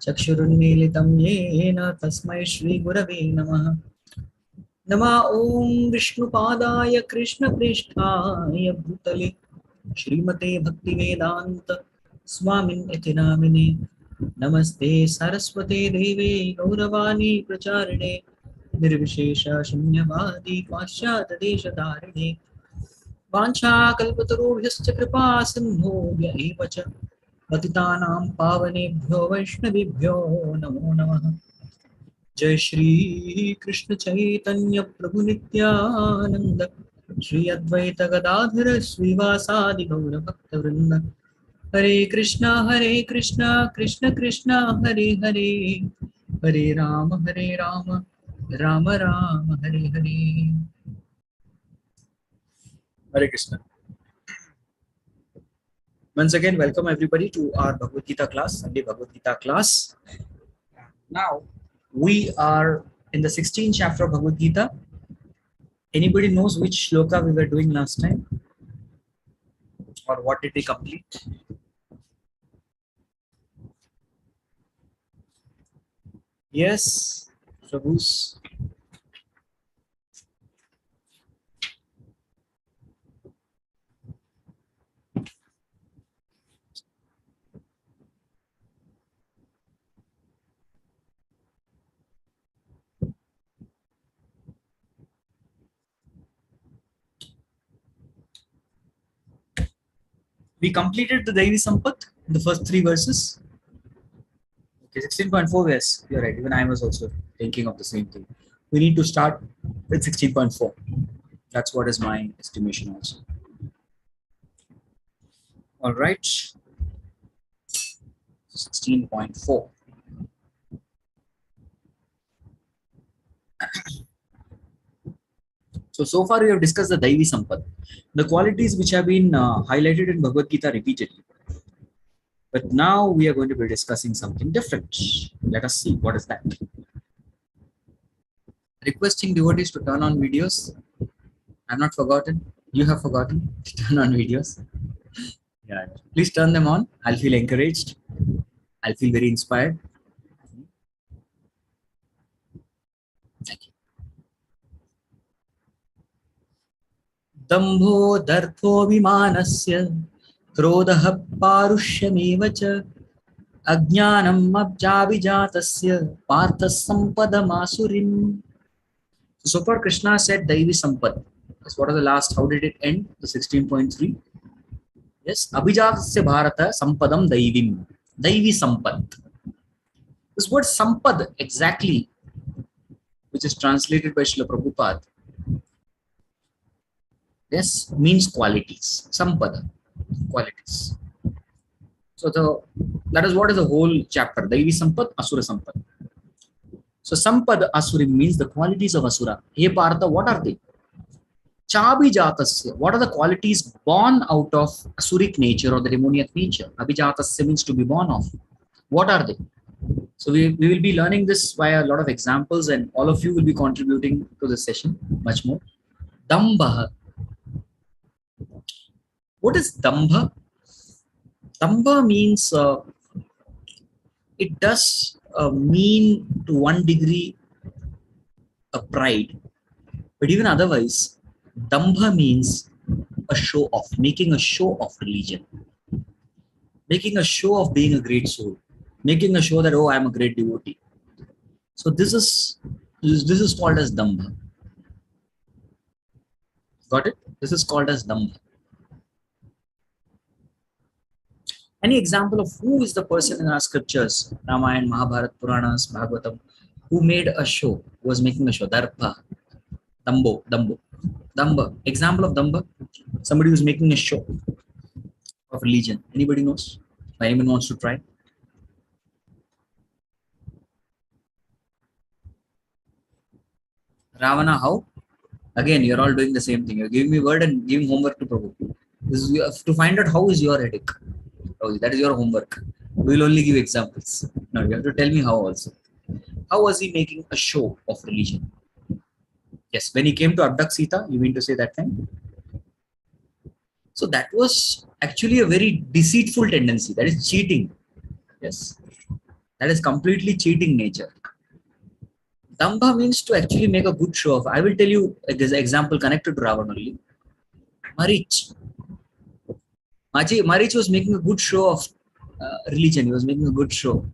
चक्षुरुन्मीलितं येन तस्मै श्रीगुरवे नमः। नमः ॐ विष्णुपादाय कृष्णप्रेष्ठाय भूतले श्रीमते भक्तिवेदान्त स्वामिन् इति नामिने। नमस्ते सरस्वते देवे गौरवाणी प्रचारिणे निर्विशेष शून्यवादी पाश्चात्यदेशधारिणे। वाञ्छाकल्पतरुभ्यश्च कृपा सिन्धुभ्य एव च पतितानां पावनेभ्यो वैष्णवेभ्यो नमो नमः। जय श्री कृष्ण चैतन्य प्रभु नित्यानंद श्री अद्वैत गदाधर श्रीवासादि गौर भक्त वृंद। हरे कृष्णा कृष्ण कृष्ण हरे हरे, हरे Ram Ram Ram Hare Hare. Hare Krishna. Once again, welcome everybody to our Bhagavad Gita class, Sunday Bhagavad Gita class. Now, we are in the 16th chapter of Bhagavad Gita. Anybody knows which shloka we were doing last time? Or what did we complete? Yes, Prabhu's. We completed the Devi Sampat in the first 3 verses. Okay, 16.4, yes, you're right. Even I was also thinking of the same thing. We need to start with 16.4. That's what is my estimation also. All right. 16.4. So far we have discussed the Daivi Sampat, the qualities which have been highlighted in Bhagavad Gita repeatedly. But now we are going to be discussing something different. Let us see what is that. Requesting devotees to turn on videos. I've not forgotten. You have forgotten to turn on videos. Yeah. Please turn them on. I'll feel encouraged. I'll feel very inspired. Thank you. Dambho dartho vimanasya क्रोधः पारुष्यमेव च अज्ञानम् अब्जाभिजातस्य पार्थः सम्पदमासुरीम्. So far Krishna said Daivi Sampat. That's what is the last. How did it end? The 16.3. Yes, Abhijatasya Bharata Sampadam Daivim. Daivi Sampat. This word Sampad exactly, which is translated by Srila Prabhupada, yes, means qualities. Sampada, qualities. So that is what is the whole chapter. Daivi Sampad, Asura Sampad. So Sampad Asuri means the qualities of Asura. Hey Partha, what are they? Chabhijatasya. What are the qualities born out of Asuric nature or the demoniac nature? Abhijatasya means to be born of. What are they? So we will be learning this via a lot of examples, and all of you will be contributing to this session much more. Dambha. What is Dambha? Dambha means, it does mean to one degree a pride, but even otherwise, Dambha means a show off, making a show of religion, making a show of being a great soul, making a show that, oh, I am a great devotee. So this is called as Dambha. Got it? This is called as Dambha. Any example of who is the person in our scriptures, Ramayana, Mahabharata, Puranas, Bhagavatam, who made a show, who was making a show? Darpa, Damba. Example of Damba? Somebody who's making a show of religion. Anybody knows? If anyone wants to try? Ravana, how? Again, you're all doing the same thing. You're giving me word and giving homework to Prabhu. You have to find out how is your headache. Oh, that is your homework. We will only give examples. Now you have to tell me how also. How was he making a show of religion? Yes, when he came to abduct Sita, you mean to say that time? So that was actually a very deceitful tendency. That is cheating. Yes. That is completely cheating nature. Dambha means to actually make a good show of. I will tell you an example connected to Ravan only. Marich. Marich was making a good show of religion. He was making a good show,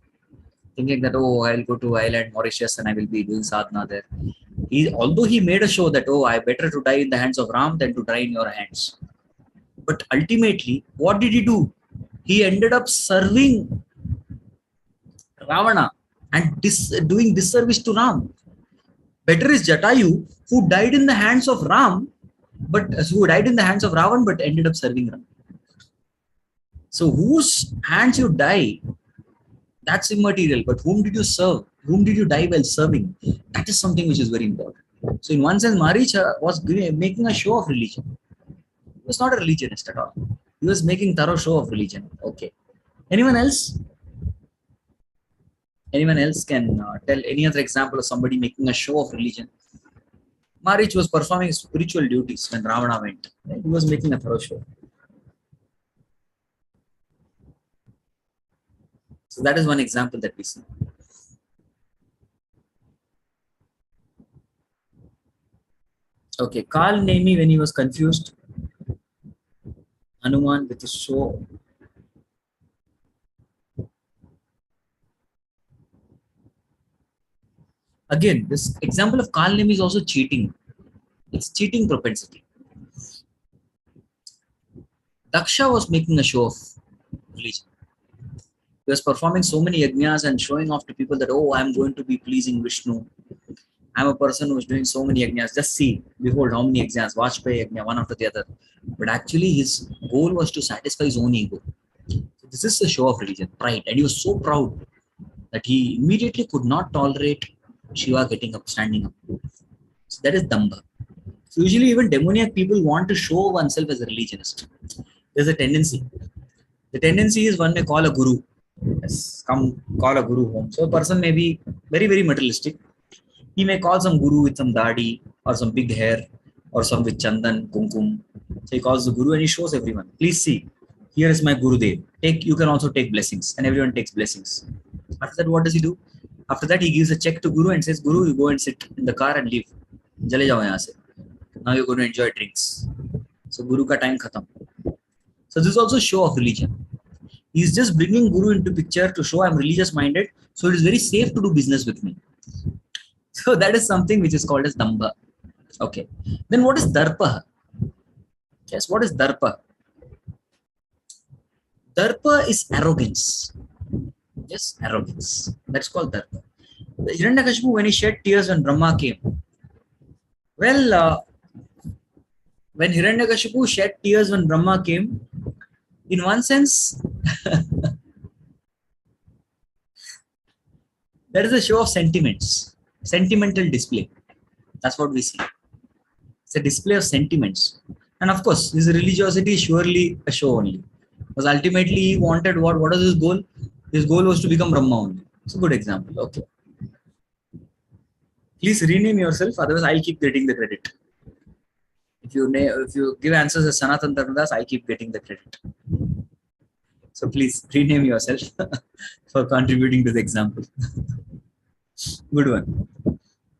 thinking that, oh, I'll go to island Mauritius and I will be doing sadhana there. Although he made a show that, oh, I better to die in the hands of Ram than to die in your hands. But ultimately, what did he do? He ended up serving Ravana and doing disservice to Ram. Better is Jatayu, who died in the hands of Ram, but who died in the hands of Ravan, but ended up serving Ram. So whose hands you die, that's immaterial. But whom did you serve? Whom did you die while serving? That is something which is very important. So in one sense, Maricha was making a show of religion. He was not a religionist at all. He was making thorough show of religion. Okay. Anyone else? Anyone else can tell any other example of somebody making a show of religion? Marich was performing spiritual duties when Ravana went. He was making a thorough show. So that is one example that we see. Okay, Kal Nemi, when he was confused, Hanuman with his show. Again, this example of Kal Nemi is also cheating. It's cheating propensity. Daksha was making a show of religion. He was performing so many yajnas and showing off to people that, oh, I'm going to be pleasing Vishnu. I'm a person who is doing so many yajnas. Just see, behold how many yajnas, Vajpayee yajna, one after the other. But actually his goal was to satisfy his own ego. So this is a show of religion, pride. And he was so proud that he immediately could not tolerate Shiva getting up, standing up. So that is Dambha. So usually even demoniac people want to show oneself as a religionist. There's a tendency. The tendency is one may call a guru. Yes, come call a guru home. So a person may be very, very materialistic. He may call some guru with some dadi or some big hair or some with chandan, kumkum. So he calls the guru and he shows everyone. Please see, here is my Gurudev. You can also take blessings, and everyone takes blessings. After that, what does he do? After that, he gives a check to Guru and says, Guru, you go and sit in the car and leave. Jale jao yahan se. Now you're going to enjoy drinks. So Guru ka time khatam. So this is also a show of religion. He's just bringing Guru into picture to show I'm religious minded. So it is very safe to do business with me. So that is something which is called as Dambha. Okay. Then what is Darpa? Yes, what is Darpa? Darpa is arrogance. Yes, arrogance. That's called Darpa. Hiranyakashipu, when he shed tears when Brahma came. Well, when Hiranyakashipu shed tears when Brahma came, in one sense, there is a show of sentiments, sentimental display. That's what we see. It's a display of sentiments. And of course, his religiosity is surely a show only. Because ultimately he wanted what was his goal? His goal was to become Brahma only. It's a good example. Okay. Please rename yourself, otherwise I'll keep getting the credit. If you give answers as Sanatan Dharmadas, I keep getting the credit. So please rename yourself for contributing to the example. Good one.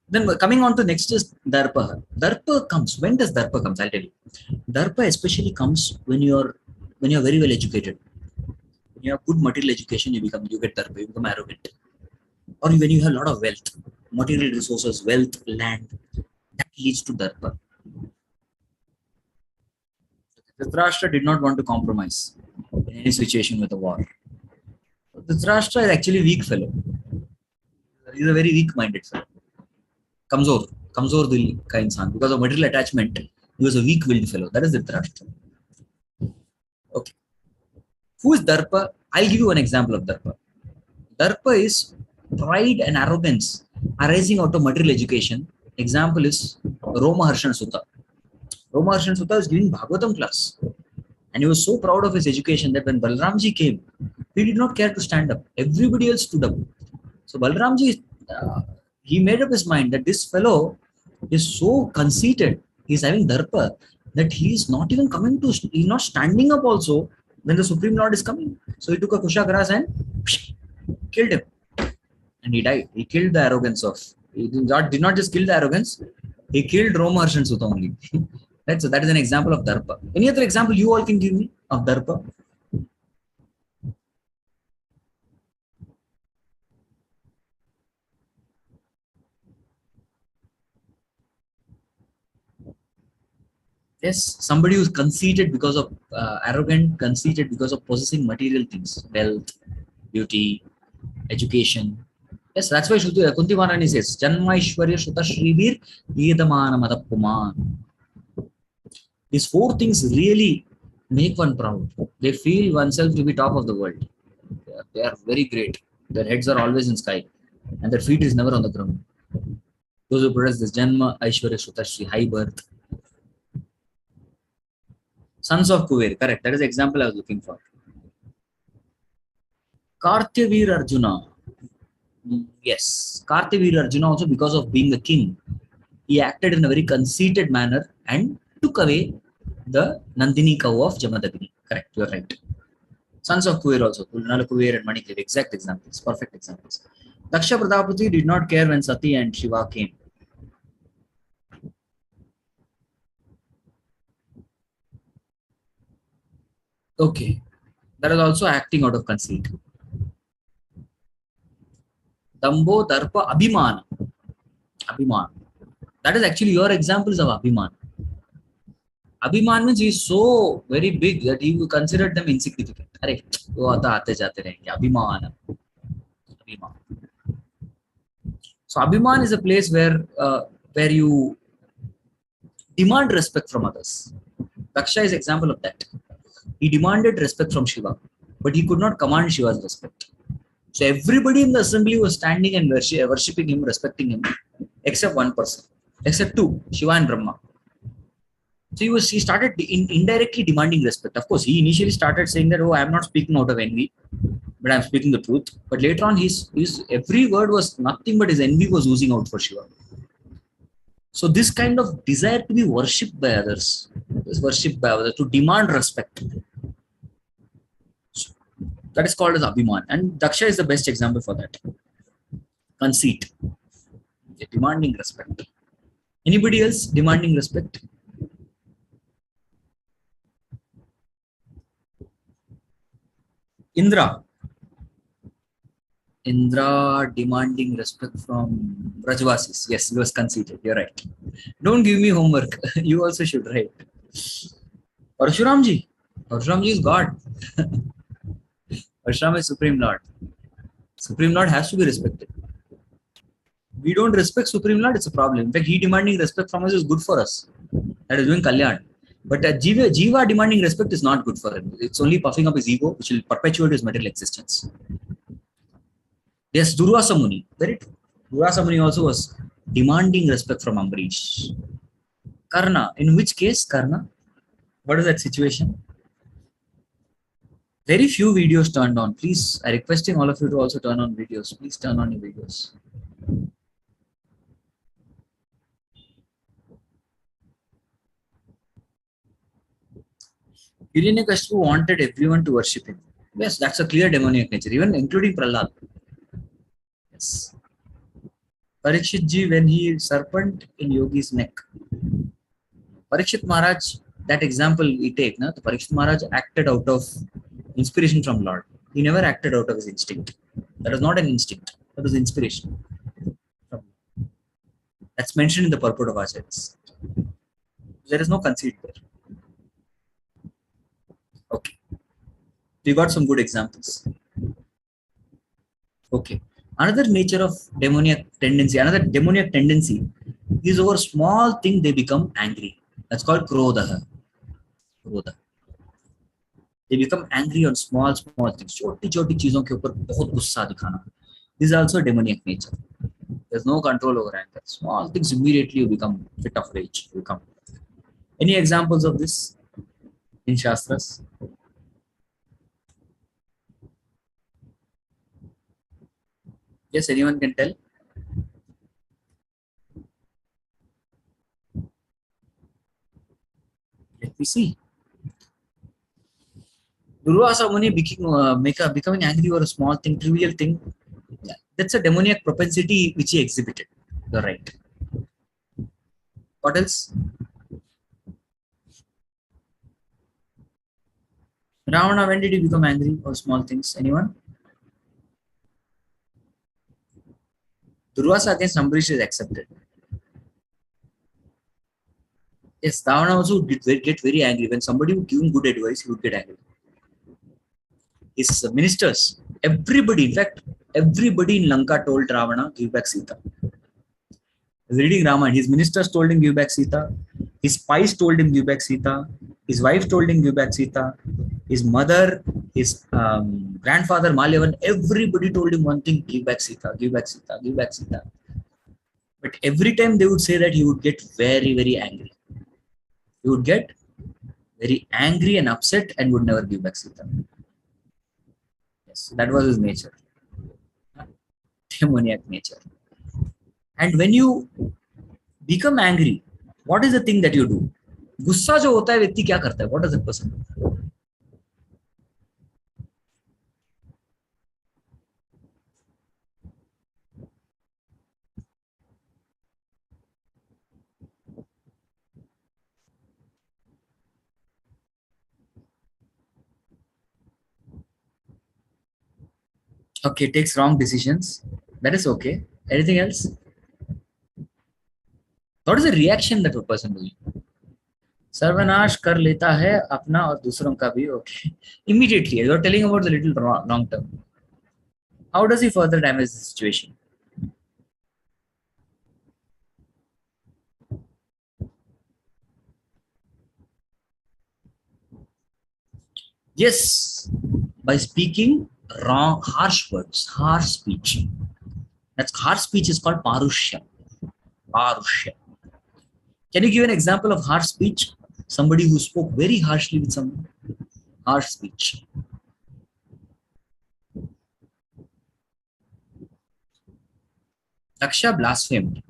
Then coming on to next is Darpa. Darpa comes. When does Darpa comes? I'll tell you. Darpa especially comes when you're very well educated. When you have good material education, you get Darpa. You become arrogant. Or when you have a lot of wealth, material resources, wealth, land, that leads to Darpa. Dhritarashtra did not want to compromise in any situation with a war. Dhritarashtra is actually a weak fellow. He's a very weak-minded fellow. Kamzor dil ka insan. Because of material attachment, he was a weak-willed fellow. That is Dhritarashtra. Okay. Who is Darpa? I'll give you one example of Darpa. Darpa is pride and arrogance arising out of material education. Example is Romaharshan Sutta. Romaharshan Sutta is giving Bhagavatam class. And he was so proud of his education that when Balramji came, he did not care to stand up. Everybody else stood up. So Balramji, he made up his mind that this fellow is so conceited, he's having Darpa, that he's not standing up also when the Supreme Lord is coming. So he took a kusha grass and killed him. and he died. He killed the arrogance of. He did not just kill the arrogance. He killed Roma and Sutta only. That is an example of Darpa. Any other example you all can give me of Darpa? Yes, somebody who's conceited because of arrogant, conceited because of possessing material things, wealth, beauty, education. Yes, that's why Kunti Maharani says, Janma Ishwarya Shuta Shrivir Yedamana Madapuman. These four things really make one proud. They feel oneself to be top of the world. They are very great. Their heads are always in sky, and their feet is never on the ground. Those who possess this Janma Aishwarya Shuta Shri, high birth. Sons of Kuver, correct. That is the example I was looking for. Kartyavir Arjuna. Yes, Kartyavir Arjuna also, because of being a king, he acted in a very conceited manner and took away the Nandini cow of Jamadagni. Correct, you are right. Sons of Kuver also, Nala Kuver and Manikir, exact examples, perfect examples. Daksha Pradapati did not care when Sati and Shiva came. Okay, that is also acting out of conceit. Dambo, Darpa, Abhiman. Abhiman. That is actually your examples of Abhiman. Abhiman means he is so very big that he considered them insignificant. Arey, wo aate jate rahenge. Abhiman. Abhiman. So Abhiman is a place where you demand respect from others. Daksha is example of that. He demanded respect from Shiva, but he could not command Shiva's respect. So everybody in the assembly was standing and worshipping him, respecting him, except one person, except two, Shiva and Brahma. So he started indirectly demanding respect. Of course, he initially started saying that, oh, I am not speaking out of envy, but I am speaking the truth. But later on, his every word was nothing but his envy was oozing out for Shiva. So this kind of desire to be worshipped by others, to demand respect, that is called as Abhiman. And Daksha is the best example for that. Conceit, demanding respect. Anybody else demanding respect? Indra. Indra demanding respect from Rajvasis. Yes, he was conceited. You're right. Don't give me homework. You also should write. Parshuramji. Parshuramji is God. Parshuram is Supreme Lord. Supreme Lord has to be respected. We don't respect Supreme Lord, it's a problem. In fact, he demanding respect from us is good for us. That is doing Kalyan. But Jiva demanding respect is not good for him. It's only puffing up his ego, which will perpetuate his material existence. Yes, Durvasa Muni. Very true. Durvasa Muni also was demanding respect from Ambarish. Karna. In which case, Karna? What is that situation? Very few videos turned on. Please, I requesting all of you to also turn on videos. Please turn on your videos. Hiranyakashipu wanted everyone to worship him. Yes, that's a clear demoniac nature, even including Prahlad. Yes. Parikshit ji, when he serpent in Yogi's neck. Parikshit Maharaj, that example we take, the Parikshit Maharaj acted out of inspiration from Lord. He never acted out of his instinct. That was not an instinct. That was inspiration. That's mentioned in the purport of Acharyas. There is no conceit there. Okay. We got some good examples. Okay. Another nature of demoniac tendency is over small thing they become angry. That's called krodha. Krodha. They become angry on small things. छोटी चीजों के ऊपर बहुत गुस्सा दिखाना. This is also demoniac nature. There's no control over anger. Small things immediately you become fit of rage. Any examples of this in Shastras? Yes, anyone can tell? Let me see. Durvasa Muni becoming angry over a small thing, trivial thing. Yeah. That's a demoniac propensity which he exhibited. You're right. What else? Ravana, when did he become angry for small things? Anyone? Durvasa against Ambarish is accepted. Yes, Ravana also did get very angry. When somebody would give him good advice, he would get angry. His ministers, everybody, in fact, everybody in Lanka told Ravana, give back Sita. He was reading Ramayana. His ministers told him, give back Sita. His spies told him, give back Sita. His wife told him, give back Sita. His mother, his grandfather, Malyavan, everybody told him one thing, give back Sita, give back Sita, give back Sita. But every time they would say that, he would get very, very angry. He would get very angry and upset and would never give back Sita. Yes, that was his nature. Demoniac nature. And when you become angry, what is the thing that you do? गुस्सा जो होता है व्यक्ति क्या करता है? What does a person do? Okay, takes wrong decisions. That is okay. Anything else? What is the reaction that a person doing? सर्वनाश कर लेता है अपना और दूसरों का भी. Okay. Immediately, you are telling about the little long term. How does he further damage the situation? Yes, by speaking wrong, harsh words, harsh speech. That's harsh speech is called parushya. Parushya. Can you give an example of harsh speech? Somebody who spoke very harshly with someone. Harsh speech. Daksha blasphemed.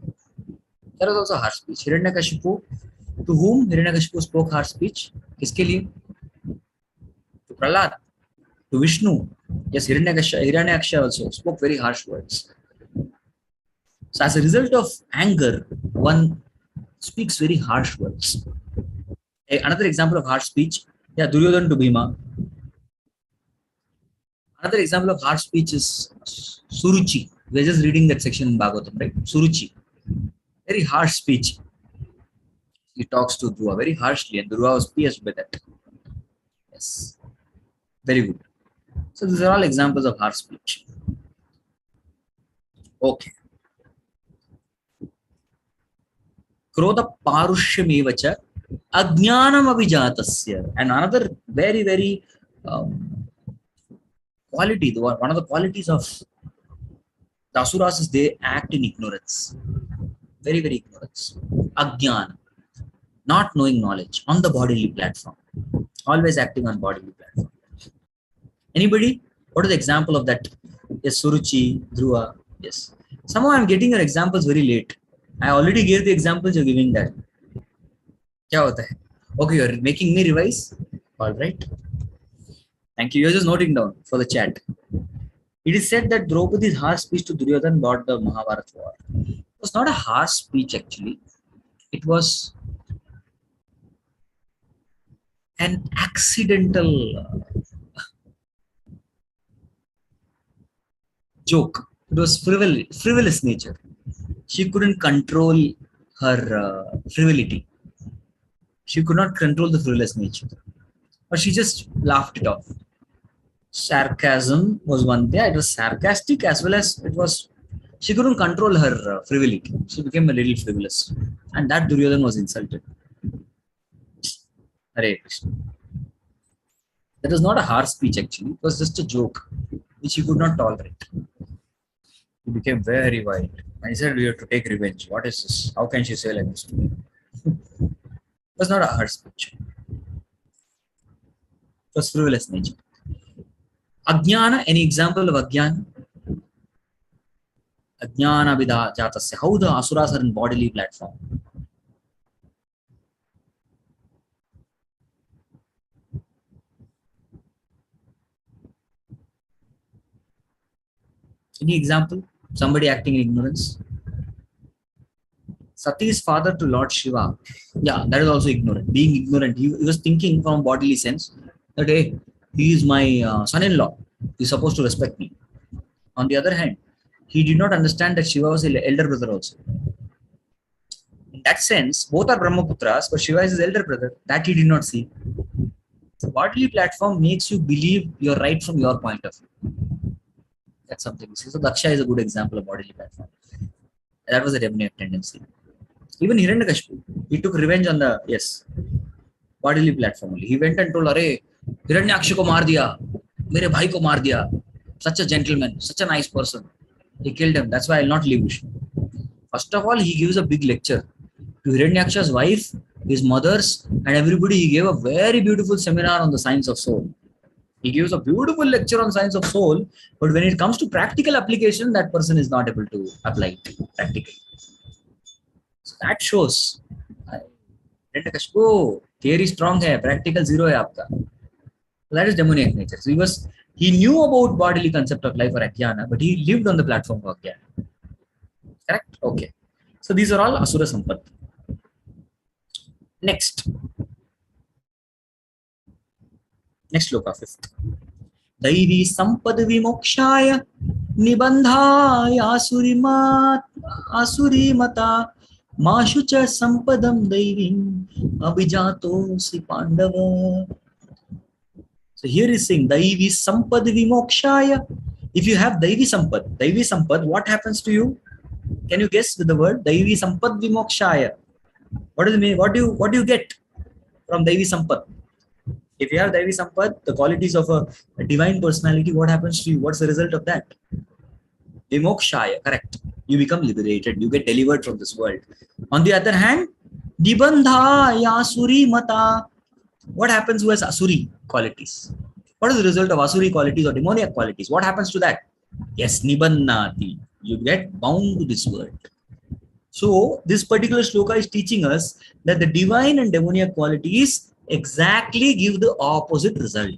That was also harsh speech. Hiranyakashipu, to whom Hiranyakashipu spoke harsh speech? किसके लिए? To Prahlad, to Vishnu. Yes, Hiranyaksha also spoke very harsh words. So as a result of anger, one speaks very harsh words. Another example of harsh speech, yeah, Duryodhana to Bhima. Another example of harsh speech is Suruchi. We're just reading that section in Bhagavatam, right? Suruchi. Very harsh speech. He talks to Dhruva very harshly, and Dhruva was pierced by that. Yes. Very good. So these are all examples of harsh speech. Okay. Krodha parushymevacha ajnanam abhijatasya. And another very, very quality, one of the qualities of the asuras is they act in ignorance. Very, very ignorance. Ajnana. Not knowing knowledge on the bodily platform. Always acting on bodily platform. Anybody? What is the example of that? Yes, Suruchi, Dhruva. Yes. Somehow I'm getting your examples very late. I already gave the examples, you're giving that. क्या होता है? Okay, you're making me revise. All right. Thank you. You're just noting down for the chat. It is said that Draupadi's harsh speech to Duryodhana brought the Mahabharata war. It was not a harsh speech actually. It was an accidental joke. It was frivolous nature. She couldn't control her frivolity. She could not control the frivolous nature. Or she just laughed it off. Sarcasm was one thing. It was sarcastic as well as it was. She couldn't control her frivolity. She became a little frivolous. And that Duryodhana was insulted. Hare Krishna. That was not a harsh speech actually. It was just a joke which he could not tolerate. He became very wild. And he said, we have to take revenge. What is this? How can she say like this to me? It was not a harsh speech. It was frivolous nature. Ajnana, any example of Ajnana? Ajnana vidha jatasya. How the asuras are in bodily platform. Any example? Somebody acting in ignorance. Sati's father to Lord Shiva. Yeah, that is also ignorant. Being ignorant, he was thinking from bodily sense that hey, he is my son-in-law. He's supposed to respect me. On the other hand, he did not understand that Shiva was his elder brother also. In that sense, both are Brahmaputras, but Shiva is his elder brother. That he did not see. The bodily platform makes you believe you're right from your point of view. That's something. So Daksha is a good example of bodily platform. That was a demoniac tendency. Even Hiranyakashipu, he took revenge on the bodily platform only. He went and told, "Arey, Hiranyaksha ko maar diya, mere bhai ko maar diya. Such a gentleman, such a nice person. He killed him. That's why I'll not leave Vishnu." First of all, he gives a big lecture to Hiranyaksha's wife, his mothers, and everybody. He gave a very beautiful seminar on the science of soul. He gives a beautiful lecture on science of soul, but when it comes to practical application, that person is not able to apply it practically. So that shows. Theory strong hai, practical zero hai aapka. So that is demoniac nature. So he knew about bodily concept of life or ajnana, but he lived on the platform of ajnana. Correct? Okay. So these are all asura sampatti. Next shloka, 5th. Daivi sampad vimokshaya nibandhaya asuri mata mashucha sampadam daivim abhijato si pandava. So here is saying Daivi sampad vimokshaya. If you have Daivi sampad, what happens to you? Can you guess with the word Daivi sampad vimokshaya? What does it mean? What do you get from Daivi sampad? If you have Daivi sampad, the qualities of a divine personality, what happens to you? What's the result of that? Vimokshaya, correct. You become liberated. You get delivered from this world. On the other hand, Dibandha Yasuri Mata. What happens with Asuri qualities? What is the result of Asuri qualities or demoniac qualities? What happens to that? Yes, Nibannati. You get bound to this world. So, this particular shloka is teaching us that the divine and demoniac qualities exactly give the opposite result.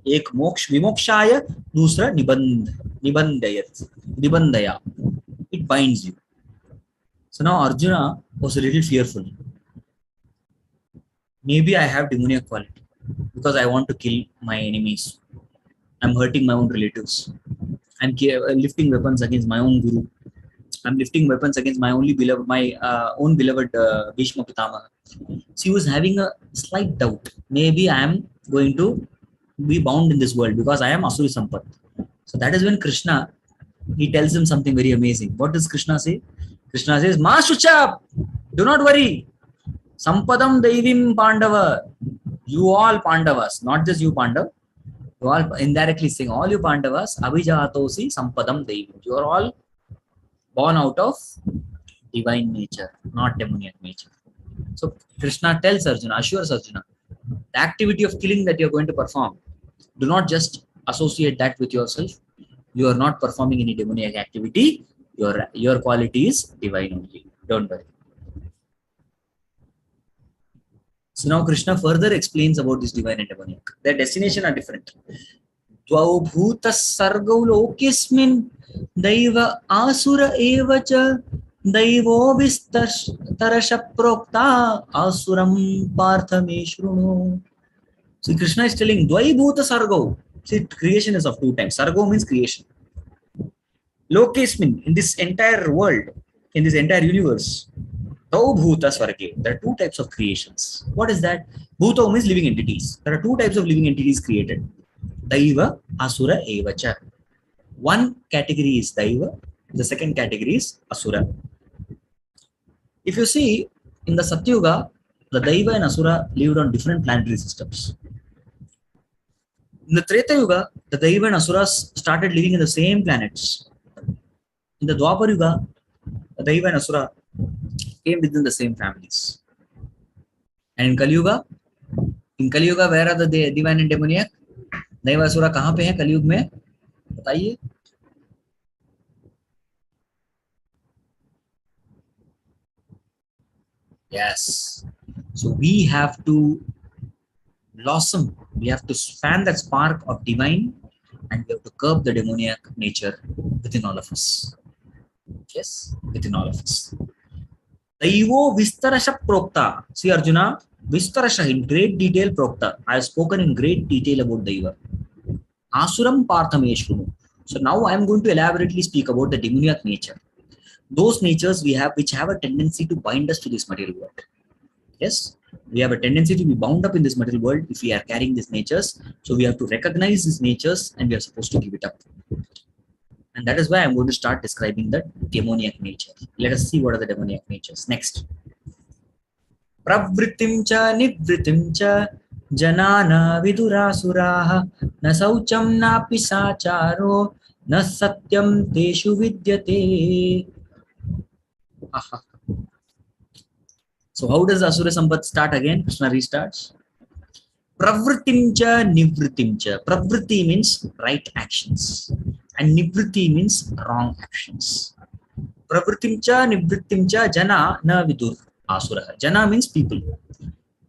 Ek moksh vimokshaya, dusra nibandaya. It binds you. So now Arjuna was a little fearful. Maybe I have demoniac quality because I want to kill my enemies. I'm hurting my own relatives. I'm lifting weapons against my own guru. I'm lifting weapons against my own beloved Bhishma Pitamaha. So he was having a slight doubt. Maybe I am going to be bound in this world because I am Asuri Sampat. So that is when Krishna, he tells him something very amazing. What does Krishna say? Krishna says, Ma Shucha, do not worry. Sampadam Devim Pandava. You all Pandavas, not just you Pandav. You all indirectly saying, all you Pandavas, Abhijatosi Sampadam Devim. You are all born out of divine nature, not demoniac nature. So Krishna tells Arjuna, assures Arjuna, the activity of killing that you are going to perform, do not just associate that with yourself. You are not performing any demoniac activity. Your quality is divine only. Don't worry. So now Krishna further explains about this divine and demoniac. Their destination are different. Dvau bhuta sargau lokismin daiva asura evacha daivo vistarasha prokta asuram parthame shruno. So Krishna is telling Dvai bhuta sargau. See, creation is of two types. Sargo means creation. Lokesmin, in this entire world, in this entire universe, Tau bhuta svarge. There are two types of creations. What is that? Bhuta means living entities. There are two types of living entities created. Daiva, Asura, Evacha. One category is Daiva, the second category is Asura. If you see, in the Satyuga, the Daiva and Asura lived on different planetary systems. In the Treta Yuga, the Daiva and Asuras started living in the same planets. In the Dwapar Yuga, the Daiva and Asura came within the same families. And in Kali Yuga, where are the divine and demoniac? Daiva Asura kahan pe hai Kali Yuga mein? Bataiye. Yes. So we have to blossom. We have to fan that spark of divine and we have to curb the demoniac nature within all of us. Yes, within all of us. Daivo Vistarasha Prokta. See Arjuna, Vistarasha in great detail Prokta. I have spoken in great detail about Daiva. Asuram Parthameshvunu. So now I am going to elaborately speak about the demoniac nature. Those natures we have which have a tendency to bind us to this material world. Yes, we have a tendency to be bound up in this material world if we are carrying these natures. So we have to recognize these natures and we are supposed to give it up. And that is why I'm going to start describing the demoniac nature. Let us see what are the demoniac natures. Next. Pravritim cha nivritim cha janana vidurasuraha na saucham na pisacharo na satyam teshu vidyate. Aha. So how does Asura Sampat start again? Krishna restarts. Pravritim cha nivritim cha. Pravriti means right actions and nivritti means wrong actions. Pravritim cha nivrittim cha jana na vidur asura. Jana means people.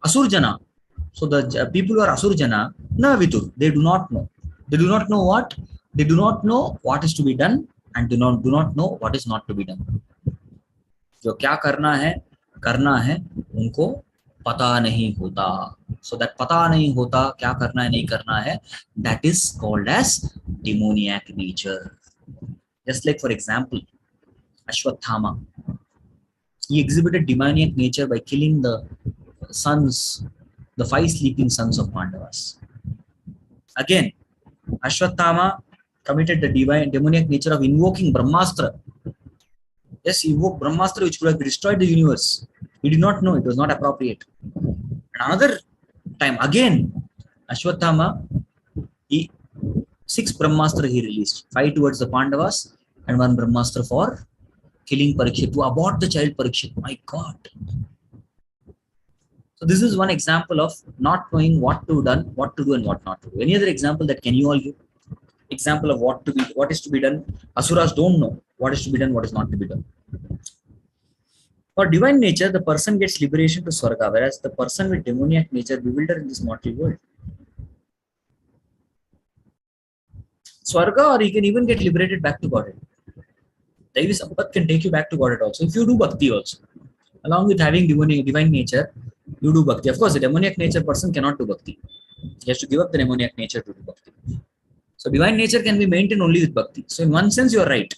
Asur jana. So the people who are asur jana na vidur. They do not know. They do not know what? They do not know what is to be done and do not know what is not to be done. जो क्या करना है उनको पता नहीं होता. So that पता नहीं होता क्या करना है नहीं करना है, that is called as demoniac nature. Just like for example, Ashwatthama, he exhibited demoniac nature by killing the sons, the 5 sleeping sons of Pandavas. Again, Ashwatthama committed the demoniac nature of invoking Brahmastra. Yes, he invoked Brahmastra which could have destroyed the universe. He did not know, it was not appropriate. Another time, again, Ashwatthama, 6 Brahmastra he released, 5 towards the Pandavas and 1 Brahmastra for killing Parikshit, to abort the child Parikshit. My God. So this is one example of not knowing what to do and what not to do. Any other example that can you all give? Example of what is to be done. Asuras don't know what is to be done, what is not to be done. For divine nature, the person gets liberation to Swarga, whereas the person with demoniac nature bewildered in this mortal world. Swarga, or he can even get liberated back to Godhead. Devi Sampat can take you back to Godhead also, if you do bhakti also. Along with having divine nature, you do bhakti. Of course, the demoniac nature person cannot do bhakti. He has to give up the demoniac nature to do bhakti. So divine nature can be maintained only with bhakti. So in one sense, you are right.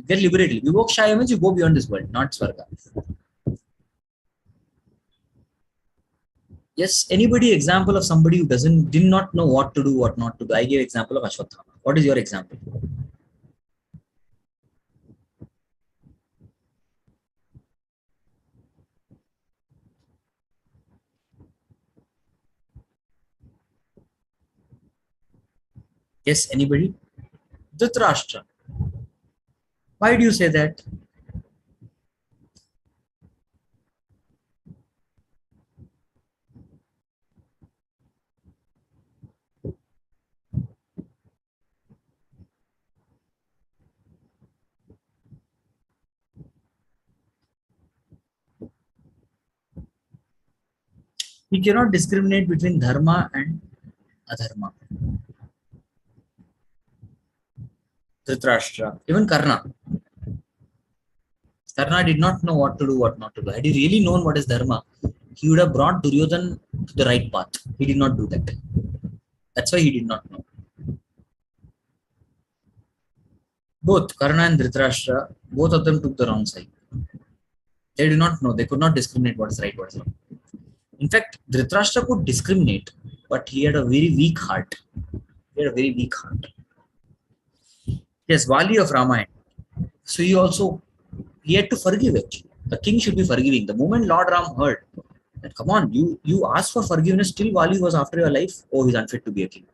Get liberated. Vivokshaya means you go beyond this world, not Swarga. Yes, anybody example of somebody who did not know what to do, what not to do. I gave example of Ashwatthama. What is your example? Yes, anybody? Dhritarashtra. Why do you say that? We cannot discriminate between dharma and adharma. Dhritarashtra, even Karna. Karna did not know what to do, what not to do. Had he really known what is dharma, he would have brought Duryodhana to the right path. He did not do that. That's why he did not know. Both Karna and Dhritarashtra, both of them took the wrong side. They did not know. They could not discriminate what is right, what is wrong. In fact, Dhritarashtra could discriminate, but he had a very weak heart. He had a very weak heart. Yes, Vali of Ramayana. So he had to forgive it. The king should be forgiving. The moment Lord Ram heard that, come on, you asked for forgiveness, still Vali was after your life. Oh, he's unfit to be a king.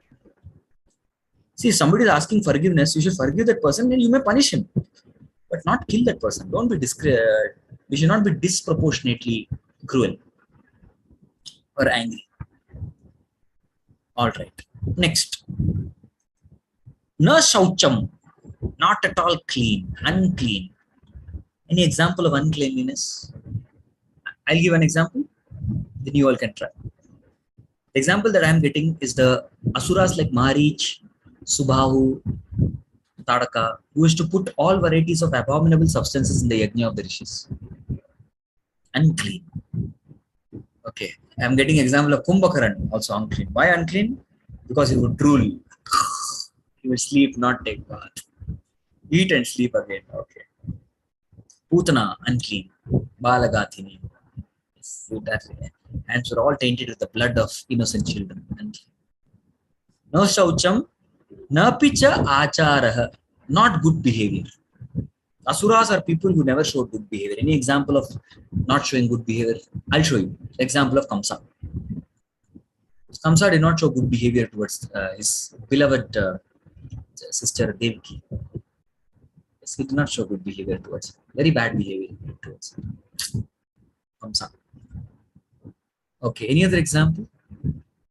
See, if somebody is asking forgiveness, you should forgive that person and you may punish him, but not kill that person. Don't be we should not be disproportionately cruel or angry. All right. Next. Na shaucham, not at all clean, unclean. Any example of uncleanliness? I'll give an example, then you all can try. The example that I am getting is the asuras like Marich, Subhahu, Tadaka, who used to put all varieties of abominable substances in the yajna of the rishis. Unclean. Okay, I'm getting example of Kumbhakaran, also unclean. Why unclean? Because he would drool. He would sleep, not take bath. Eat and sleep again. Okay. Putana, unclean. Balagathini. That hands were all tainted with the blood of innocent children. Unclean. No shaucham, na picha acharaha. Not good behavior. Asuras are people who never showed good behavior. Any example of not showing good behavior? I'll show you. Example of Kamsa. Kamsa did not show good behavior towards his beloved sister Devaki. Yes, he did not show good behavior towards her. Very bad behavior towards Kamsa. Okay, any other example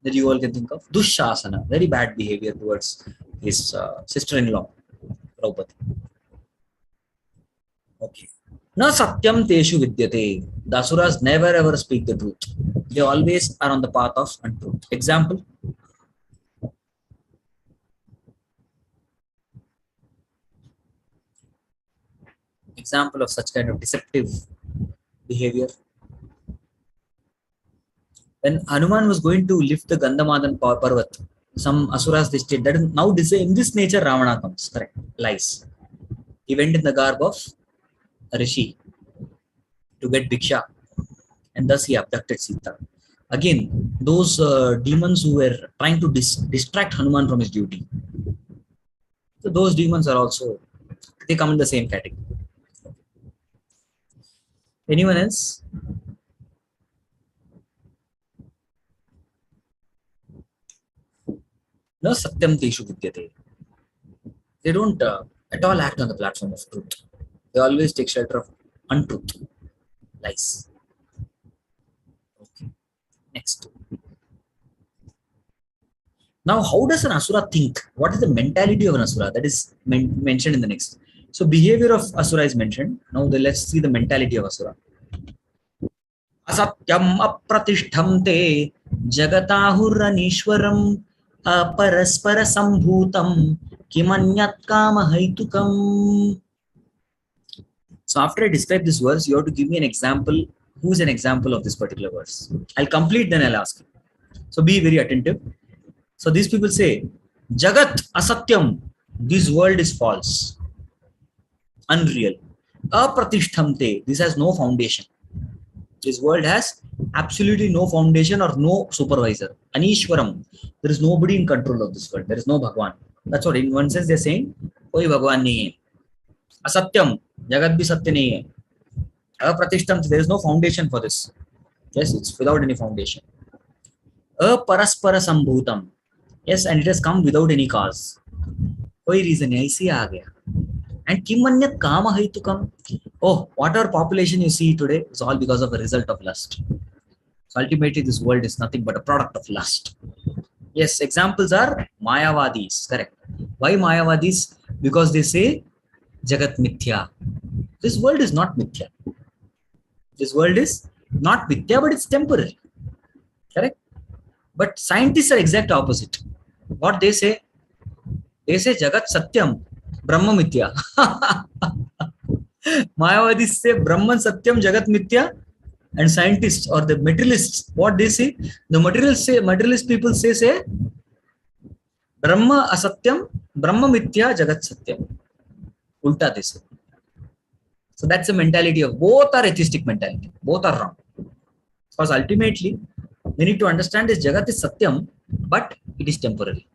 that you all can think of? Dushasana, very bad behavior towards his sister-in-law, Draupadi. Okay. Na satyam teshu vidyate. The asuras never ever speak the truth. They always are on the path of untruth. Example? Example of such kind of deceptive behavior. When Hanuman was going to lift the Gandhamadan Parvat, some asuras they state that now in this nature Ravana comes. Correct. Lies. He went in the garb of a rishi to get Bhiksha, and thus he abducted Sita. Again, those demons who were trying to distract Hanuman from his duty. So those demons are also, they come in the same category. Anyone else? No satyam teshu vidyate. They don't at all act on the platform of truth. They always take shelter of untruth, lies. Okay. Next. Now, how does an asura think? What is the mentality of an asura? That is mentioned in the next. So, behavior of asura is mentioned. Now, let's see the mentality of asura. Asatyam apratishtham te jagatahurranishwaram aparaspara sambhutam kimanyat kama haitukam. So, after I describe this verse, you have to give me an example. Who is an example of this particular verse? I'll complete, then I'll ask. So, be very attentive. So these people say, Jagat asatyam, this world is false, unreal. Apratishtamte, this has no foundation. This world has absolutely no foundation or no supervisor. Anishwaram, there is nobody in control of this world. There is no Bhagwan. That's what in one sense they're saying, Koi Bhagwan nahi hai. Asatyam, Jagat bhi satya nahi hai. Apratishtamte, there is no foundation for this. Yes, it's without any foundation. Aparaspara sambhutam. Yes, and it has come without any cause. कोई reason है ऐसे आ गया. And kimanyat kama haitukam. Oh, whatever population you see today is all because of a result of lust. So ultimately, this world is nothing but a product of lust. Yes, examples are Mayavadis. Correct. Why Mayavadis? Because they say Jagat Mithya. This world is not Mithya. This world is not Mithya, but it's temporary. Correct. But scientists are exact opposite. What they say Jagat Satyam, Brahma Mithya. Mayavadis say Brahman Satyam, Jagat Mithya, and scientists or the materialists, what they say, the materialist people say Brahma Asatyam, Brahma Mithya, Jagat Satyam. Ulta they say. So that's the mentality of both are atheistic mentality. Both are wrong. Because ultimately, we need to understand this Jagat is Satyam, but it is temporary.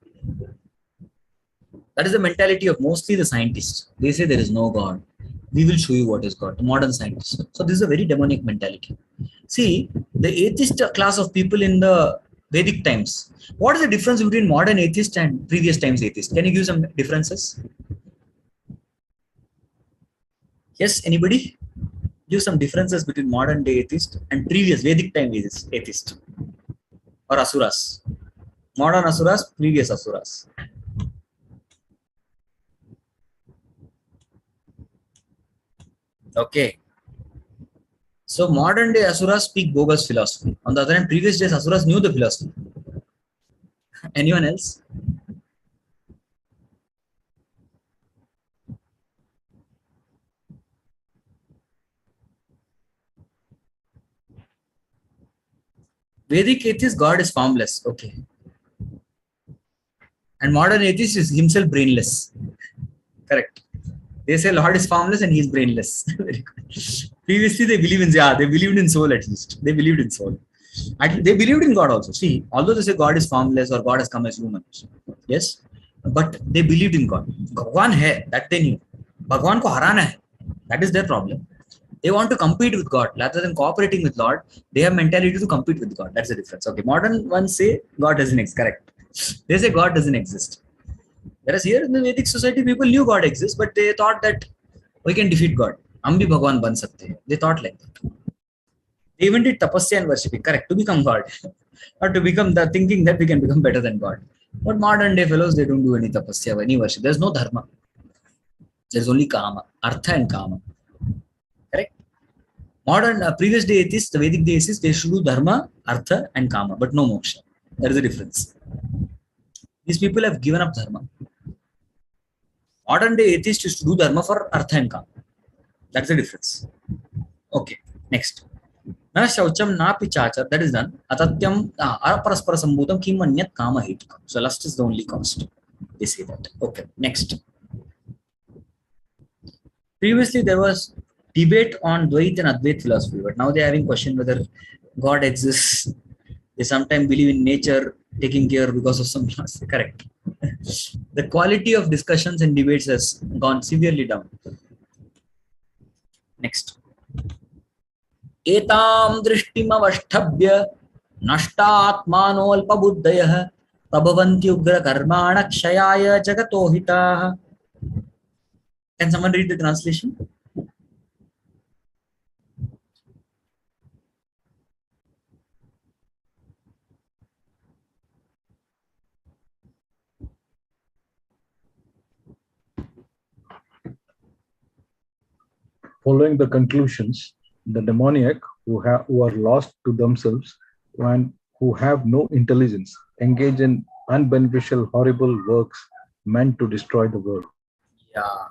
That is the mentality of mostly the scientists. They say there is no God. We will show you what is God, the modern scientists. So this is a very demonic mentality. See, the atheist class of people in the Vedic times, what is the difference between modern atheist and previous times atheist? Can you give some differences? Yes, anybody? Give some differences between modern day atheist and previous Vedic time atheist or asuras. Modern asuras, previous asuras. Okay. So modern day asuras speak bogus philosophy. On the other hand, previous days asuras knew the philosophy. Anyone else? Vedic atheist, God is formless. Okay. And modern atheist is himself brainless. Correct. They say Lord is formless and he is brainless. Very good. Previously, they believed in soul at least. They believed in soul. They believed in God also. See, although they say God is formless or God has come as human. Yes. But they believed in God. Bhagwan hai, that they knew. Bhagwan ko harana hai. That is their problem. They want to compete with God rather than cooperating with Lord. They have mentality to compete with God. That's the difference. Okay. Modern ones say God doesn't exist. Correct. They say God doesn't exist. Whereas here in the Vedic society, people knew God exists, but they thought that we can defeat God. हम भी भगवान बन सकते हैं. They thought like that. They even did tapasya and worshipping, correct, to become God, or to become the thinking that we can become better than God. But modern day fellows, they don't do any tapasya or any worship. There's no dharma. There's only kama, artha and kama. Correct. Modern previous day atheists, the Vedic day atheists, they should do dharma, artha and kama, but no moksha. There is a difference. These people have given up dharma. Modern day atheists used to do dharma for artha and kama. That's the difference. Okay, next. Na shaucham na pichachar, that is done. Atatyam aparaspara sambhutam kim anyat kama hetukam. So lust is the only cost. They say that. Okay, next. Previously there was debate on Dvait and Advait philosophy, but now they are having question whether God exists. They sometimes believe in nature taking care because of some loss. Correct. The quality of discussions and debates has gone severely down. Next. Etam drishtimavashthabhya nashtatmanolpabuddhayah prabhavanti ugra karmana kshayaya jagatohitah. Can someone read the translation? Following the conclusions, the demoniac who are lost to themselves and who have no intelligence engage in unbeneficial, horrible works meant to destroy the world. Yeah.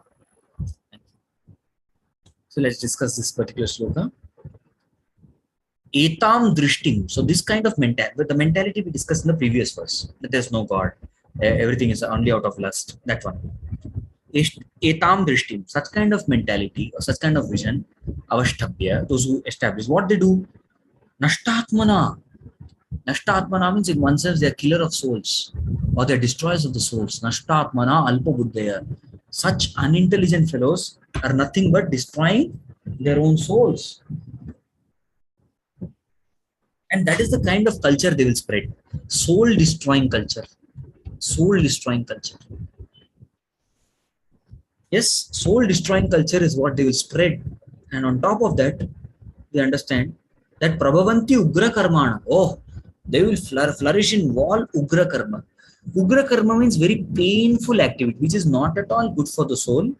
So let's discuss this particular sloka. Etam drishtim. So this kind of mentality, the mentality we discussed in the previous verse, that there's no God, everything is only out of lust. That one. Etam drishtim. Such kind of mentality or such kind of vision, avashtabhya, those who establish what they do, nashtatmana. Nashtatmana means in one sense they are killer of souls or they are destroyers of the souls. Nashtatmana alpa buddhaya. Such unintelligent fellows are nothing but destroying their own souls. And that is the kind of culture they will spread. Soul destroying culture. Soul destroying culture. Yes, soul destroying culture is what they will spread. And on top of that, they understand that prabhavanti ugra karmana. Oh, they will flourish in all ugra karma. Ugra karma means very painful activity, which is not at all good for the soul.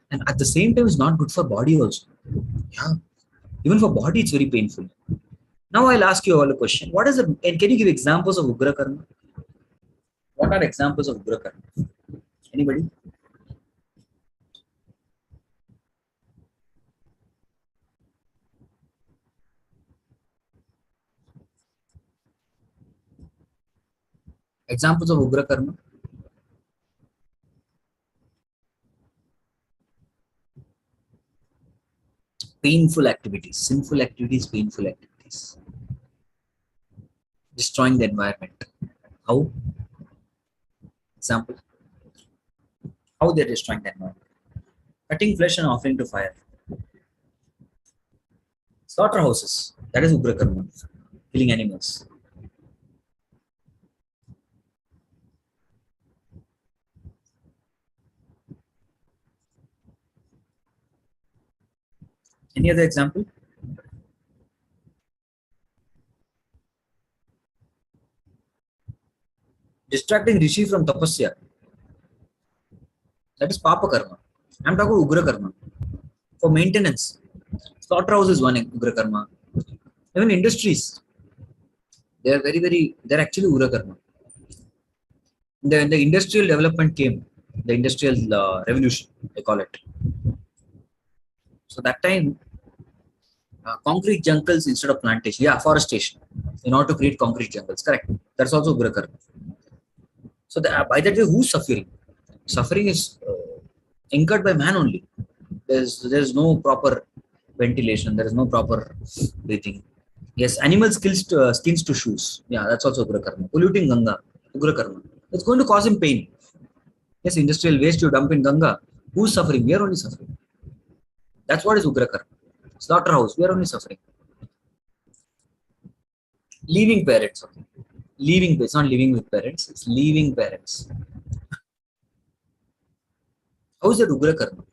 And at the same time, it's not good for body also. Yeah. Even for body, it's very painful. Now I'll ask you all a question. What is and can you give examples of ugra karma? What are examples of ugra karma? Anybody? Examples of ugra karma? Painful activities, sinful activities, painful activities. Destroying the environment. How? Example. How they're destroying the environment. Cutting flesh and offering to fire. Slaughterhouses. That is ugra karma. Killing animals. Any other example? Distracting Rishi from tapasya. That is papa karma. I'm talking about ugra karma. For maintenance. Slaughterhouse is one ugra karma. Even industries. They are they're actually ugra karma. When the industrial development came, the industrial revolution, they call it. So that time, concrete jungles instead of plantation. Yeah, forestation. in order to create concrete jungles. Correct. That's also Ugra Karma. So by that way, who's suffering? Suffering is incurred by man only. There's no proper ventilation. There is no proper breathing. Yes, animal skins to shoes. Yeah, that's also Ugra Karma. Polluting Ganga, Ugra Karma. It's going to cause him pain. Yes, industrial waste you dump in Ganga. Who's suffering? We are only suffering. That's what is Ugra Karma. Slaughterhouse. We are only suffering. Leaving parents. Okay. Leaving. It's not living with parents. It's leaving parents. How is that Ugra Karma?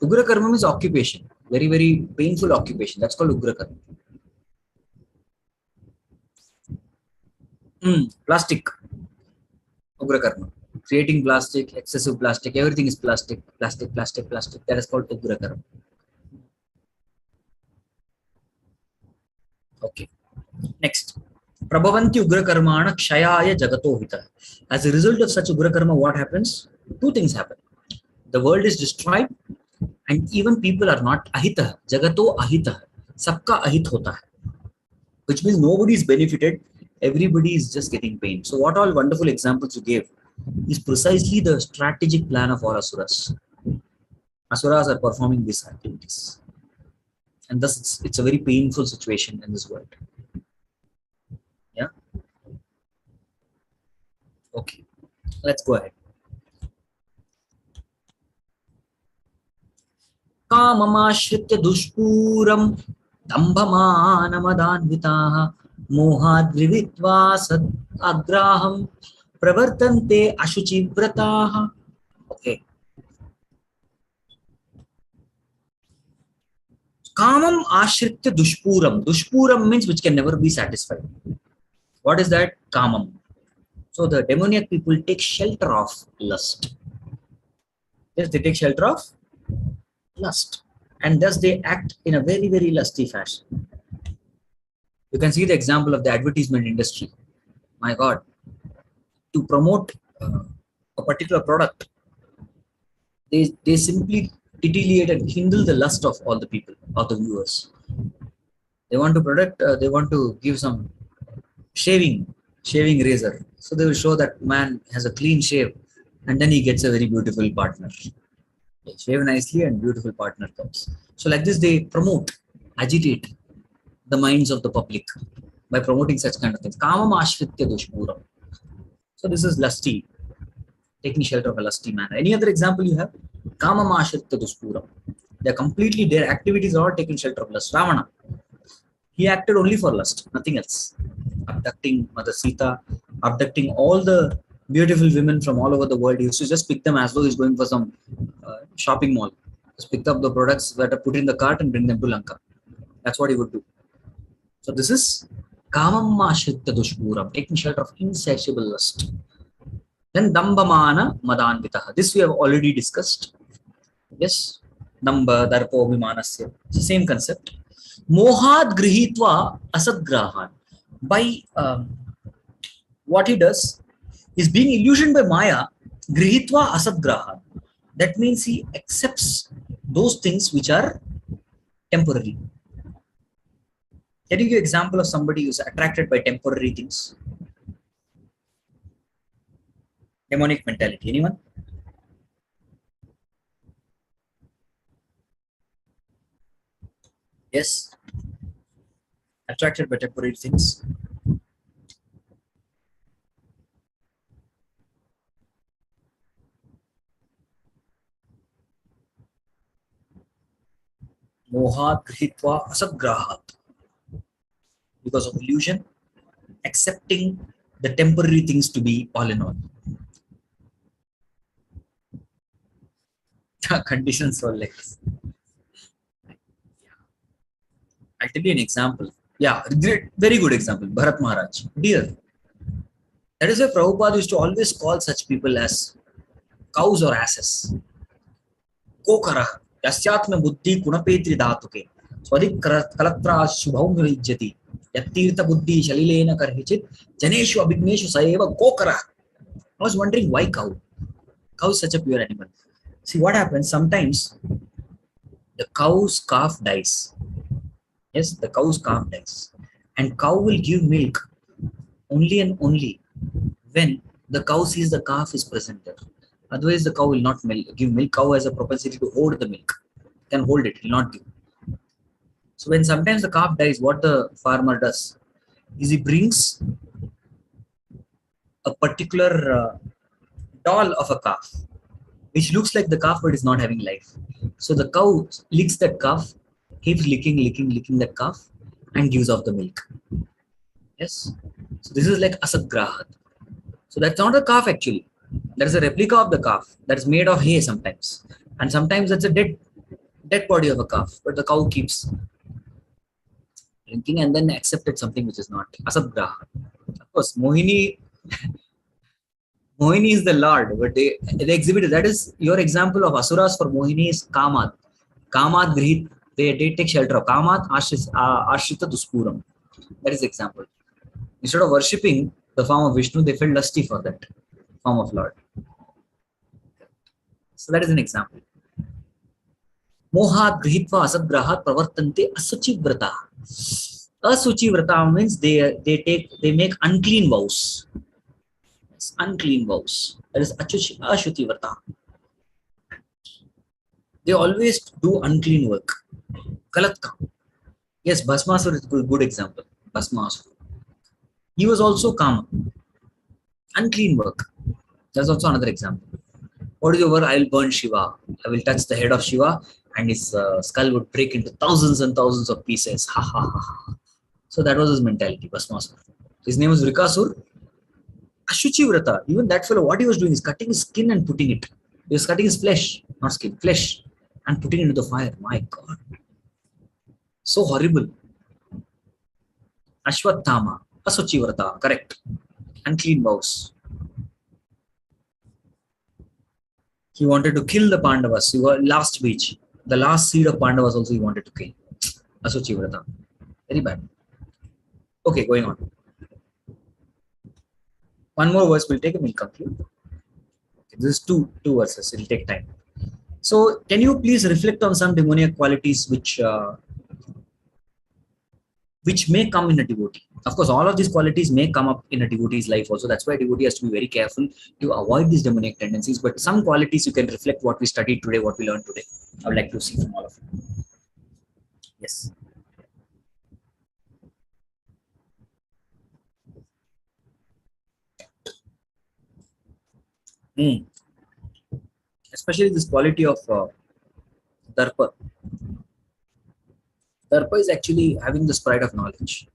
Ugra Karma means occupation. Very, very painful occupation. That's called Ugra Karma. Plastic. Ugra Karma. Creating plastic, excessive plastic, everything is plastic. That is called Ugra Karma. Okay. Next. Prabhavanti Ugra Karmana Kshayaya Jagato Hita. As a result of such Ugra Karma, what happens? Two things happen. The world is destroyed and even people are not ahita. Jagato ahita. Sabka ahit hota hai. Which means nobody is benefited. Everybody is just getting pain. So what all wonderful examples you gave is precisely the strategic plan of all asuras. Asuras are performing these activities. And thus it's a very painful situation in this world. Yeah. Okay. Let's go ahead. Kamamashritya dushpuram dambhamanamadhanvitaha mohadrivitva sad agraham pravartante ashuchivrataha. Okay. Kamam ashritya dushpuram. Dushpuram means which can never be satisfied. What is that? Kamam. So the demoniac people take shelter of lust. Yes, they take shelter of lust. And thus they act in a very, very lusty fashion. You can see the example of the advertisement industry. My God. To promote a particular product, they simply titillate and kindle the lust of all the people, of the viewers. They want to give some shaving razor. So they will show that man has a clean shave and then he gets a very beautiful partner. They shave nicely and beautiful partner comes. So like this they promote, agitate the minds of the public by promoting such kind of things. Kamam ashritya dushpuram. So this is lusty, taking shelter of a lusty manner. Any other example you have? Kamam ashritya dushpuram. They're completely, their activities are all taking shelter of lust. Ravana, he acted only for lust, nothing else. Abducting Mother Sita, abducting all the beautiful women from all over the world. He used to just pick them as though he's going for some shopping mall. Just pick up the products that are put in the cart and bring them to Lanka. That's what he would do. So this is Kamam ashritya dushpuram, taking shelter of insatiable lust. Then Dambhamana Madanvitaha. This we have already discussed. Yes. Damba, Darpa, Vimanasya. It's the same concept. Mohad Grihitva Asadgrahan. By what he does is being illusioned by Maya, Grihitva Asadgrahan. That means he accepts those things which are temporary. Can you give an example of somebody who's attracted by temporary things? Demonic mentality. Anyone? Yes. Attracted by temporary things. Mohat grihitva asadgrahat. Because of illusion, accepting the temporary things to be all in all. Conditions are like this. I'll tell you an example. Yeah, great, very good example. Bharat Maharaj, deer. That is why Prabhupada used to always call such people as cows or asses. Kokara, yasyatma buddhi kunapetri dhatuke. Swadik kalatra shubhaum vijjati. Yattirtha buddhi shalilena karhichit. Janeshu abhigneshu saeva kokara. I was wondering why cow? Cow is such a pure animal. See what happens sometimes the cow's calf dies. Yes, the cow's calf dies. And cow will give milk only and only when the cow sees the calf is present there. Otherwise, the cow will not give milk. Cow has a propensity to hold the milk. It can hold it, it will not give. So when sometimes the calf dies, what the farmer does is he brings a particular doll of a calf, which looks like the calf but is not having life. So the cow licks that calf, keeps licking that calf, and gives off the milk. Yes. So this is like asagrahat. So that's not a calf actually. That is a replica of the calf that is made of hay sometimes. And sometimes that's a dead body of a calf, but the cow keeps drinking and then accepted something which is not. Asagrahat. Of course, Mohini is the Lord, but they exhibit that is your example of Asuras for Mohini is Kamat. Kamat Grihit, they take shelter of Kamat Ashrita Duspuram. That is the example. Instead of worshipping the form of Vishnu, they felt lusty for that form of Lord. So that is an example. Mohat Grihitva Asagrahat Pravartante Asuchi Vrata. Asuchi Vrata means they make unclean vows. Unclean vows. That is Ashuti Vrata. They always do unclean work. Kalatka. Yes, Bhasmasur is a good example. Bhasmasur. He was also Kama. Unclean work. That's also another example. What is your work? I will burn Shiva. I will touch the head of Shiva and his skull would break into thousands and thousands of pieces. Ha ha ha ha. So that was his mentality, Bhasmasur. His name was Rikasur. Ashuchi Vrata. Even that fellow, what he was doing is cutting his skin and putting it. He was cutting his flesh, not skin, flesh, and putting it into the fire. My God. So horrible. Ashwattama. Asuchi Vrata. Correct. Unclean vows. He wanted to kill the Pandavas. Last speech. The last seed of Pandavas also he wanted to kill. Asuchi Vrata. Very bad. Okay, going on. One more verse we'll take and we'll conclude. Okay, this is two verses. It'll take time. So, can you please reflect on some demoniac qualities which may come in a devotee? Of course, all of these qualities may come up in a devotee's life also. That's why a devotee has to be very careful to avoid these demoniac tendencies. But some qualities you can reflect what we studied today, what we learned today. I would like to see from all of you. Yes. Especially this quality of Darpa. Darpa is actually having this pride of knowledge.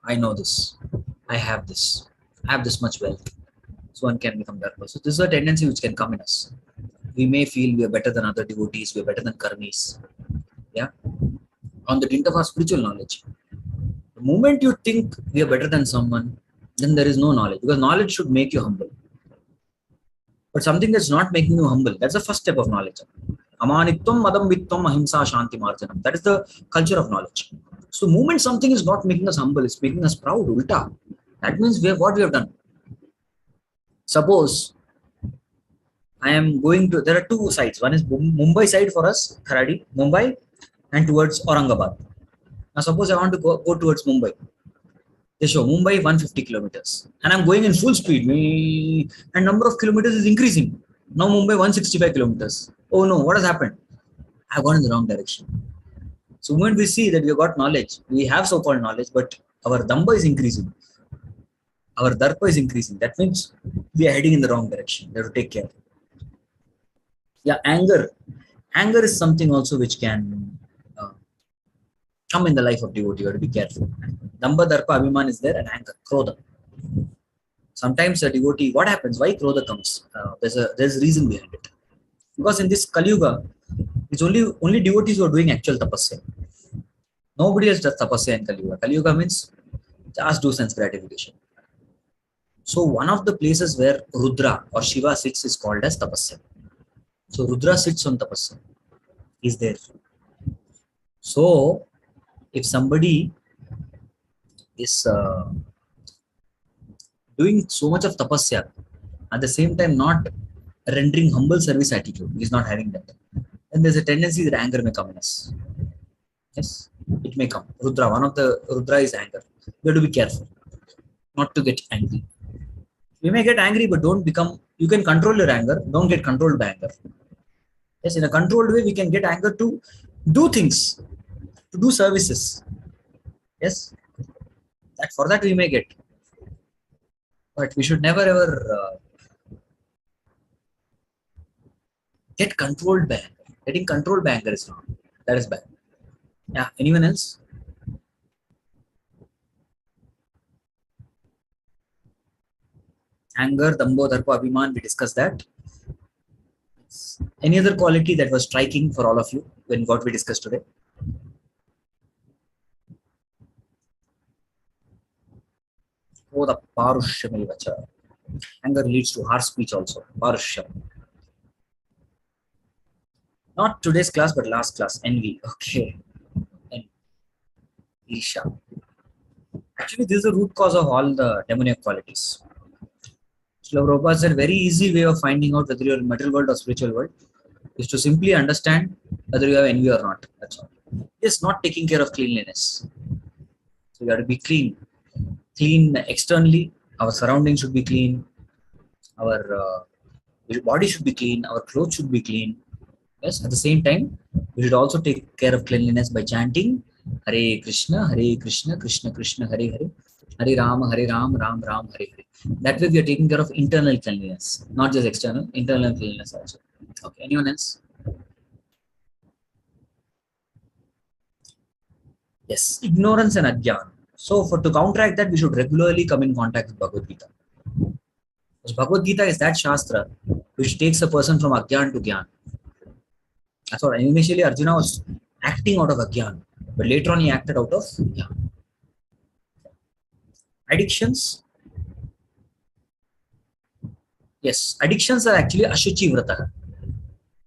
I know this. I have this. I have this much wealth. So one can become Darpa. So this is a tendency which can come in us. We may feel we are better than other devotees. We are better than karmis. Yeah. On the dint of our spiritual knowledge. The moment you think we are better than someone, then there is no knowledge. Because knowledge should make you humble. But something that's not making you humble, that's the first step of knowledge. Amanitvam, madam vitvam, ahimsa, shanti marjanam. That is the culture of knowledge. So the moment something is not making us humble, it's making us proud, ulta. That means what we have done. Suppose I am going to, there are two sides. One is Mumbai side for us, Kharadi, Mumbai, and towards Aurangabad. Now suppose I want to go towards Mumbai. They show Mumbai 150 kilometers. And I'm going in full speed. And number of kilometers is increasing. Now Mumbai 165 kilometers. Oh no, what has happened? I've gone in the wrong direction. So when we see that we have got knowledge, we have so-called knowledge, but our damba is increasing. Our darpa is increasing. That means we are heading in the wrong direction. We have to take care. Yeah, anger. Anger is something also which can come in the life of devotee. You have to be careful. Damba, darpa, abhiman is there, and anger, krodha. Sometimes a devotee, what happens? Why krodha comes? There's a reason behind it. Because in this Kali Yuga, it's only devotees who are doing actual tapasya. Nobody else does tapasya in Kali Yuga. Kali Yuga means just do sense gratification. So one of the places where Rudra or Shiva sits is called as tapasya. So Rudra sits on tapasya. He's there. So if somebody is doing so much of tapasya, at the same time not rendering humble service attitude, he's not having that, and there's a tendency that anger may come in us. Yes, it may come. Rudra, one of the Rudra is anger. We have to be careful. not to get angry. You may get angry, but don't become, you can control your anger, don't get controlled by anger. Yes, in a controlled way, we can get anger to do things, to do services. Yes, that for that we may get. But we should never ever get controlled by anger. Getting controlled by anger is wrong. That is bad. Yeah, anyone else? Anger, Dambo, Darpa, Abhiman, we discussed that. Any other quality that was striking for all of you when what we discussed today? Oh, the Parushyam. Anger leads to harsh speech also. Parushyam. Not today's class, but last class. Envy. Okay. Envy. Isha. Actually, this is the root cause of all the demoniac qualities. Srila Prabhupada said very easy way of finding out whether you're in material world or spiritual world is to simply understand whether you have envy or not. That's all. Just not taking care of cleanliness. So you have to be clean. Clean externally. Our surroundings should be clean. Our body should be clean. Our clothes should be clean. Yes. At the same time, we should also take care of cleanliness by chanting Hare Krishna, Krishna Krishna, Hare Hare, Hare Rama, Ram Ram, Hare Hare. That way we are taking care of internal cleanliness, not just external, internal cleanliness also. Okay, anyone else? Yes, ignorance and ajnana. So to counteract that, we should regularly come in contact with Bhagavad Gita. Because Bhagavad Gita is that shastra which takes a person from ajnana to jnana. That's what initially Arjuna was acting out of ajnana, but later on he acted out of jnana. Addictions. Yes, addictions are actually ashuchi vrata.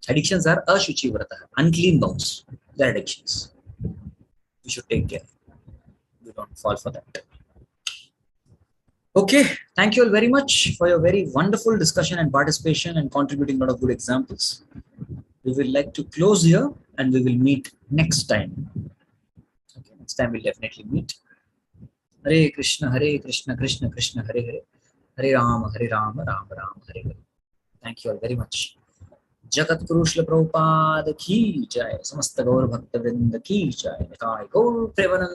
Addictions are ashuchi vrata, unclean bounds. They are addictions. We should take care. We don't fall for that. Okay, thank you all very much for your very wonderful discussion and participation and contributing a lot of good examples. We will like to close here and we will meet next time. Okay, next time we'll definitely meet. Hare Krishna, Krishna Krishna, Hare Hare, Hare Rama, Rama Rama, Hare Hare. Thank you all very much. Jagat Guru Srila Prabhupada ki jai, Samasta Gaur Bhakta Vrinda ki jai, Nitai Gaur Premanand.